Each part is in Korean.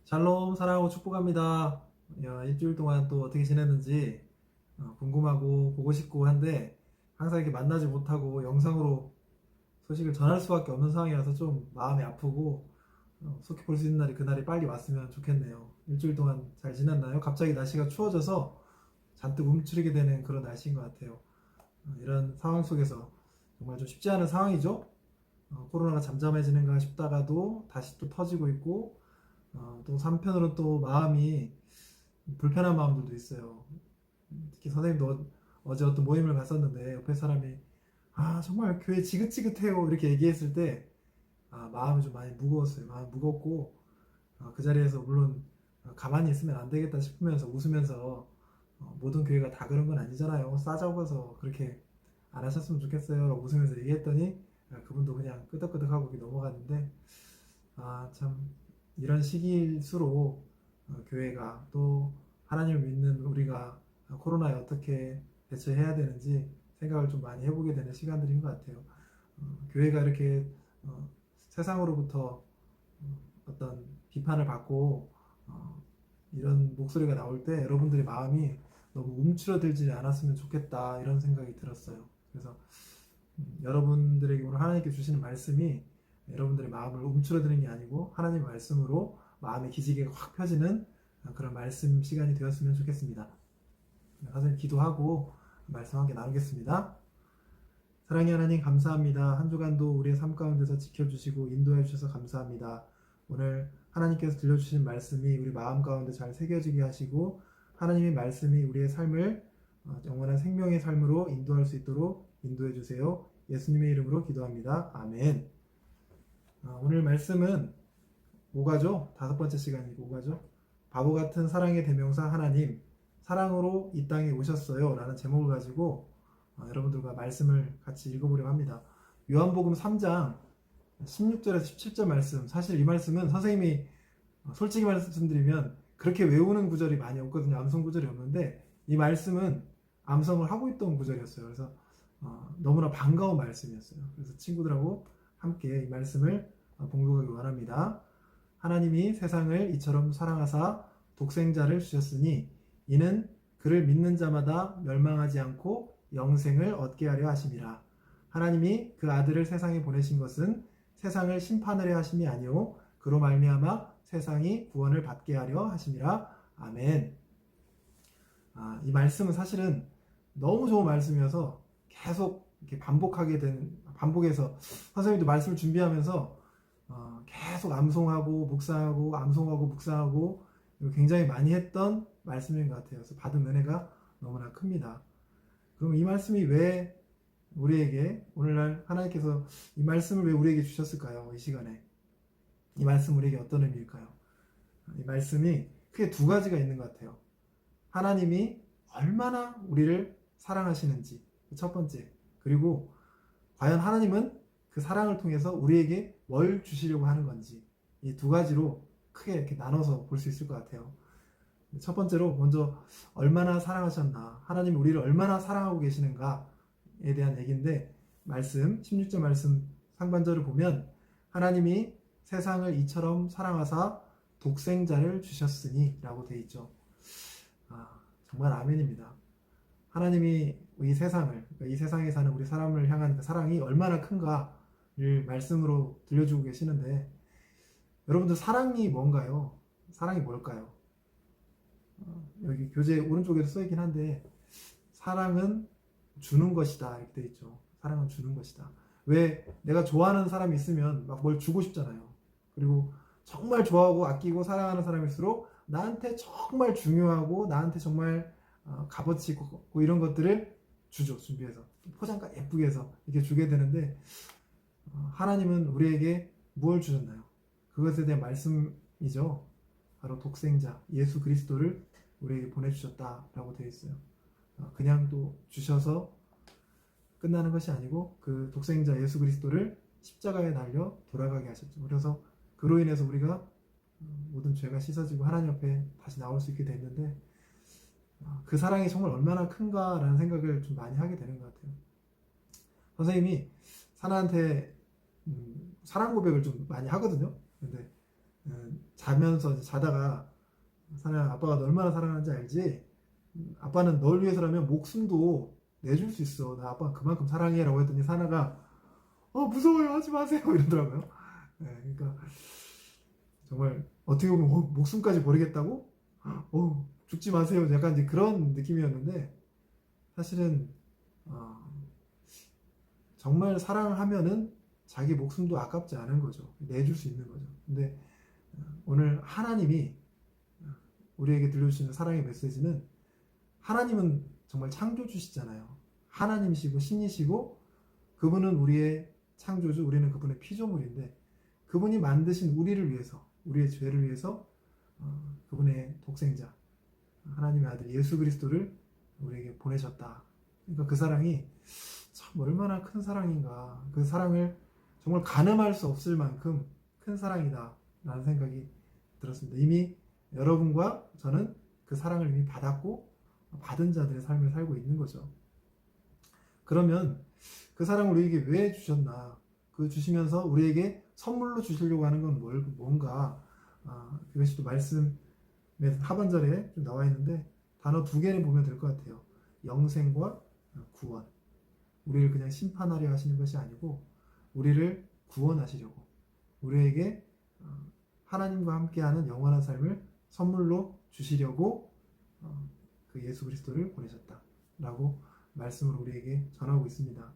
샬롬 사랑하고 축복합니다. 야, 일주일 동안 또 어떻게 지냈는지 궁금하고 보고 싶고 한데 항상 이렇게 만나지 못하고 영상으로 소식을 전할 수밖에 없는 상황이라서 좀 마음이 아프고 속히 볼 수 있는 날이 그날이 빨리 왔으면 좋겠네요. 일주일 동안 잘 지냈나요? 갑자기 날씨가 추워져서 잔뜩 움츠리게 되는 그런 날씨인 것 같아요. 이런 상황 속에서 정말 좀 쉽지 않은 상황이죠. 코로나가 잠잠해지는가 싶다가도 다시 또 터지고 있고 또 한편으로 또 마음이 불편한 마음들도 있어요. 특히 선생님도 어제 어떤 모임을 갔었는데 옆에 사람이 정말 교회 지긋지긋해요 이렇게 얘기했을 때 마음이 좀 많이 무거웠어요. 마음이 무겁고 그 자리에서 물론 가만히 있으면 안 되겠다 싶으면서 웃으면서 모든 교회가 다 그런 건 아니잖아요. 싸잡아서 그렇게 안 하셨으면 좋겠어요 라고 웃으면서 얘기했더니 그분도 그냥 끄덕끄덕하고 넘어갔는데 참 이런 시기일수록 교회가 또 하나님을 믿는 우리가 코로나에 어떻게 대처해야 되는지 생각을 좀 많이 해보게 되는 시간들인 것 같아요. 교회가 이렇게 세상으로부터 어떤 비판을 받고 이런 목소리가 나올 때 여러분들의 마음이 너무 움츠러들지 않았으면 좋겠다 이런 생각이 들었어요. 그래서 여러분들에게 오늘 하나님께 주시는 말씀이 여러분들의 마음을 움츠러드는 게 아니고 하나님의 말씀으로 마음의 기지개가 확 펴지는 그런 말씀 시간이 되었으면 좋겠습니다. 선생님 기도하고 말씀 함께 나누겠습니다. 사랑의 하나님 감사합니다. 한 주간도 우리의 삶 가운데서 지켜주시고 인도해 주셔서 감사합니다. 오늘 하나님께서 들려주신 말씀이 우리 마음 가운데 잘 새겨지게 하시고 하나님의 말씀이 우리의 삶을 영원한 생명의 삶으로 인도할 수 있도록 인도해 주세요. 예수님의 이름으로 기도합니다. 아멘. 오늘 말씀은 뭐가죠? 5번째 시간이고 뭐가죠? 바보 같은 사랑의 대명사 하나님, 사랑으로 이 땅에 오셨어요 라는 제목을 가지고 여러분들과 말씀을 같이 읽어보려고 합니다. 요한복음 3장 16절에서 17절 말씀, 사실 이 말씀은 선생님이 솔직히 말씀드리면 그렇게 외우는 구절이 많이 없거든요. 암송 구절이 없는데 이 말씀은 암송을 하고 있던 구절이었어요. 그래서 너무나 반가운 말씀이었어요. 그래서 친구들하고 함께 이 말씀을 봉독하기 원합니다. 하나님이 세상을 이처럼 사랑하사 독생자를 주셨으니 이는 그를 믿는 자마다 멸망하지 않고 영생을 얻게 하려 하심이라. 하나님이 그 아들을 세상에 보내신 것은 세상을 심판하려 하심이 아니요 그로 말미암아 세상이 구원을 받게 하려 하심이라. 아멘. 이 말씀은 사실은 너무 좋은 말씀이어서 계속 이렇게 반복해서 선생님도 말씀을 준비하면서 계속 암송하고 묵상하고 암송하고 묵상하고 굉장히 많이 했던 말씀인 것 같아요. 그래서 받은 은혜가 너무나 큽니다. 그럼 이 말씀이 왜 우리에게 오늘날 하나님께서 이 말씀을 왜 우리에게 주셨을까요? 이 시간에 이 말씀 우리에게 어떤 의미일까요? 이 말씀이 크게 두 가지가 있는 것 같아요. 하나님이 얼마나 우리를 사랑하시는지 첫 번째, 그리고 과연 하나님은 그 사랑을 통해서 우리에게 뭘 주시려고 하는 건지 이 두 가지로 크게 이렇게 나눠서 볼 수 있을 것 같아요. 첫 번째로 먼저 얼마나 사랑하셨나, 하나님이 우리를 얼마나 사랑하고 계시는가에 대한 얘기인데 말씀 16절 말씀 상반절을 보면 하나님이 세상을 이처럼 사랑하사 독생자를 주셨으니 라고 되어 있죠. 정말 아멘입니다. 하나님이 이 세상을, 이 세상에 사는 우리 사람을 향한 그 사랑이 얼마나 큰가를 말씀으로 들려주고 계시는데 여러분들 사랑이 뭔가요? 사랑이 뭘까요? 여기 교재 오른쪽에도 써있긴 한데 사랑은 주는 것이다 이렇게 되어 있죠. 사랑은 주는 것이다. 왜 내가 좋아하는 사람이 있으면 막 뭘 주고 싶잖아요. 그리고 정말 좋아하고 아끼고 사랑하는 사람일수록 나한테 정말 중요하고 나한테 정말 값어치 있고 이런 것들을 주죠. 준비해서 포장가 예쁘게 해서 이렇게 주게 되는데 하나님은 우리에게 무엇을 주셨나요? 그것에 대한 말씀이죠. 바로 독생자 예수 그리스도를 우리에게 보내주셨다라고 되어 있어요. 그냥 또 주셔서 끝나는 것이 아니고 그 독생자 예수 그리스도를 십자가에 달려 돌아가게 하셨죠. 그래서 그로 인해서 우리가 모든 죄가 씻어지고 하나님 앞에 다시 나올 수 있게 됐는데 그 사랑이 정말 얼마나 큰가라는 생각을 좀 많이 하게 되는 것 같아요. 선생님이 사나한테 사랑 고백을 좀 많이 하거든요. 근데 자면서 자다가 사랑아, 아빠가 너 얼마나 사랑하는지 알지? 아빠는 널 위해서라면 목숨도 내줄 수 있어. 나 아빠 그만큼 사랑해 라고 했더니 사나가 무서워요 하지 마세요 이러더라고요. 그러니까 정말 어떻게 보면 목숨까지 버리겠다고? 죽지 마세요. 약간 이제 그런 느낌이었는데 사실은 어, 정말 사랑하면은 자기 목숨도 아깝지 않은 거죠. 내줄 수 있는 거죠. 근데 오늘 하나님이 우리에게 들려주시는 사랑의 메시지는 하나님은 정말 창조주시잖아요. 하나님이시고 신이시고 그분은 우리의 창조주, 우리는 그분의 피조물인데 그분이 만드신 우리를 위해서, 우리의 죄를 위해서 그분의 독생자, 하나님의 아들 예수 그리스도를 우리에게 보내셨다. 그러니까 그 사랑이 참 얼마나 큰 사랑인가. 그 사랑을 정말 가늠할 수 없을 만큼 큰 사랑이다 라는 생각이 들었습니다. 이미 여러분과 저는 그 사랑을 이미 받았고 받은 자들의 삶을 살고 있는 거죠. 그러면 그 사랑을 우리에게 왜 주셨나? 그 주시면서 우리에게 선물로 주시려고 하는 건 뭔가? 그것이 또 말씀의 하반절에 좀 나와 있는데 단어 두 개를 보면 될 것 같아요. 영생과 구원. 우리를 그냥 심판하려 하시는 것이 아니고 우리를 구원하시려고 우리에게 하나님과 함께하는 영원한 삶을 선물로 주시려고 그 예수 그리스도를 보내셨다라고 말씀을 우리에게 전하고 있습니다.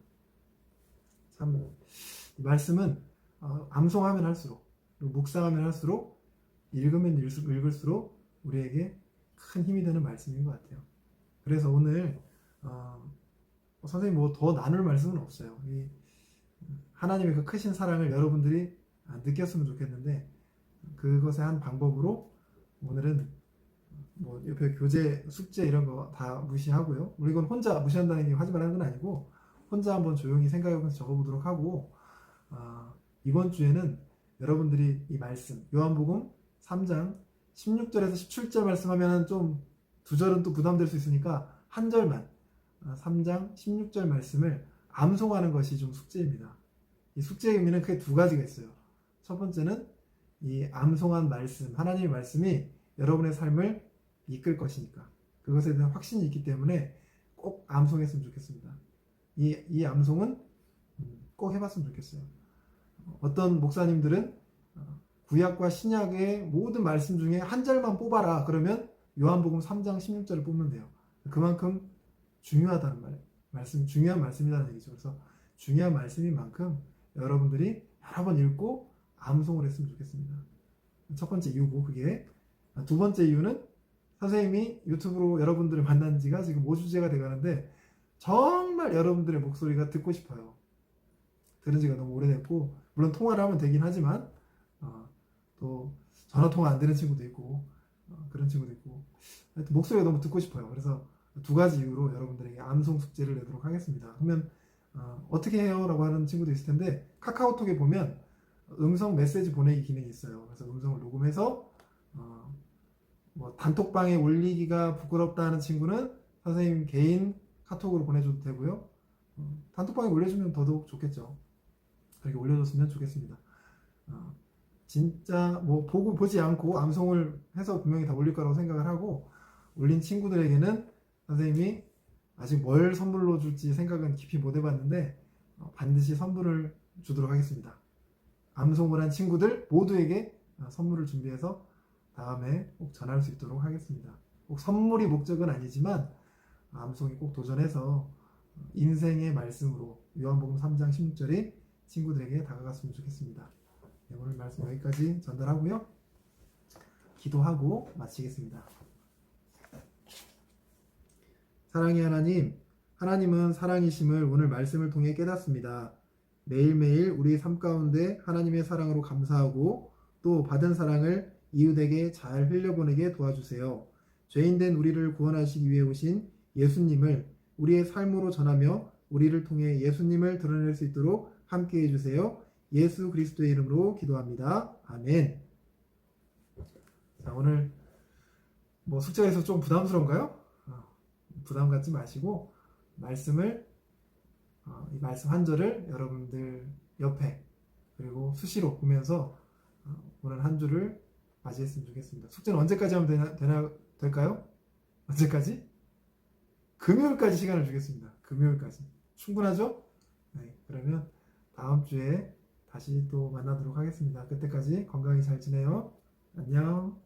참 이 말씀은 암송하면 할수록 그리고 묵상하면 할수록 읽으면 읽을수록 우리에게 큰 힘이 되는 말씀인 것 같아요. 그래서 오늘 선생님 뭐 더 나눌 말씀은 없어요. 이 하나님의 그 크신 사랑을 여러분들이 느꼈으면 좋겠는데 그것의 한 방법으로 오늘은 뭐 옆에 교재, 숙제 이런 거 다 무시하고요. 우리 이건 혼자 무시한다는 게 하지 말라는 건 아니고 혼자 한번 조용히 생각해보면서 적어보도록 하고 이번 주에는 여러분들이 이 말씀 요한복음 3장 16절에서 17절 말씀하면 좀 두 절은 또 부담될 수 있으니까 한 절만 3장 16절 말씀을 암송하는 것이 좀 숙제입니다. 이 숙제의 의미는 크게 두 가지가 있어요. 첫 번째는 이 암송한 말씀, 하나님의 말씀이 여러분의 삶을 이끌 것이니까 그것에 대한 확신이 있기 때문에 꼭 암송했으면 좋겠습니다. 이 암송은 꼭 해봤으면 좋겠어요. 어떤 목사님들은 구약과 신약의 모든 말씀 중에 한 절만 뽑아라 그러면 요한복음 3장 16절을 뽑으면 돼요. 그만큼 중요하다는 말씀, 중요한 말씀이라는 얘기죠. 그래서 중요한 말씀인 만큼 여러분들이 여러 번 읽고 암송을 했으면 좋겠습니다. 첫 번째 이유고 그게 두 번째 이유는 선생님이 유튜브로 여러분들을 만난 지가 지금 5주째가 돼가는데 정말 여러분들의 목소리가 듣고 싶어요. 들은 지가 너무 오래됐고 물론 통화를 하면 되긴 하지만 또 전화통화 안 되는 친구도 있고 그런 친구도 있고 하여튼 목소리가 너무 듣고 싶어요. 그래서 두 가지 이유로 여러분들에게 암송 숙제를 내도록 하겠습니다. 그러면 어떻게 해요? 라고 하는 친구도 있을 텐데 카카오톡에 보면 음성 메시지 보내기 기능이 있어요. 그래서 음성을 녹음해서 뭐 단톡방에 올리기가 부끄럽다 하는 친구는 선생님 개인 카톡으로 보내줘도 되고요. 단톡방에 올려주면 더더욱 좋겠죠. 그렇게 올려줬으면 좋겠습니다. 진짜 뭐 보지 않고 암송을 해서 분명히 다 올릴 거라고 생각을 하고 올린 친구들에게는 선생님이 아직 뭘 선물로 줄지 생각은 깊이 못 해봤는데 반드시 선물을 주도록 하겠습니다. 암송을 한 친구들 모두에게 선물을 준비해서 다음에 꼭 전할 수 있도록 하겠습니다. 꼭 선물이 목적은 아니지만 암송이 꼭 도전해서 인생의 말씀으로 요한복음 3장 16절이 친구들에게 다가갔으면 좋겠습니다. 네, 오늘 말씀 여기까지 전달하고요. 기도하고 마치겠습니다. 사랑의 하나님, 하나님은 사랑이심을 오늘 말씀을 통해 깨닫습니다. 매일매일 우리 삶 가운데 하나님의 사랑으로 감사하고 또 받은 사랑을 이웃에게 잘 흘려보내게 도와주세요. 죄인된 우리를 구원하시기 위해 오신 예수님을 우리의 삶으로 전하며 우리를 통해 예수님을 드러낼 수 있도록 함께 해주세요. 예수 그리스도의 이름으로 기도합니다. 아멘. 자, 오늘 뭐 숙제에서 좀 부담스러운가요? 부담 갖지 마시고 말씀을 이 말씀 한 절을 여러분들 옆에 그리고 수시로 보면서 오늘 한 주를 맞이했으면 좋겠습니다. 숙제는 언제까지 하면 될까요? 언제까지? 금요일까지 시간을 주겠습니다. 금요일까지. 충분하죠? 네, 그러면 다음 주에 다시 또 만나도록 하겠습니다. 그때까지 건강히 잘 지내요. 안녕.